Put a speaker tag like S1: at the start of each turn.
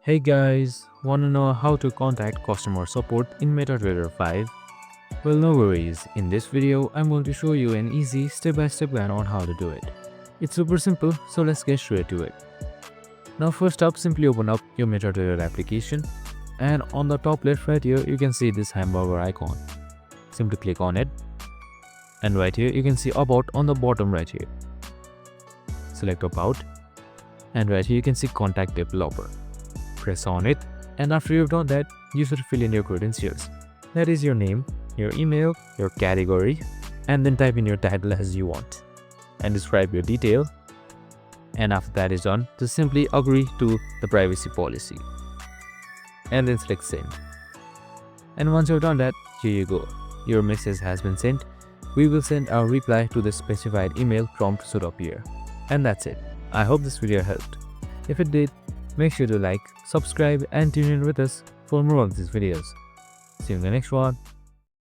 S1: Hey guys, wanna know how to contact customer support in MetaTrader 5? Well, no worries. In this video, I'm going to show you an easy step-by-step guide on how to do it. It's super simple, so let's get straight to it. Now first up, simply open up your MetaTrader application, and on the top left right here, you can see this hamburger icon. Simply click on it, and right here you can see About on the bottom right here. Select About, and right here you can see Contact Developer. Press on it, and after you've done that, you should fill in your credentials. That is your name, your email, your category, and then type in your title as you want and describe your detail. And after that is done, just simply agree to the privacy policy and then select send. And once you've done that, here you go. Your message has been sent. We will send our reply to the specified email prompt should appear. And that's it. I hope this video helped. If it did, make sure to like, subscribe and tune in with us for more of these videos. See you in the next one.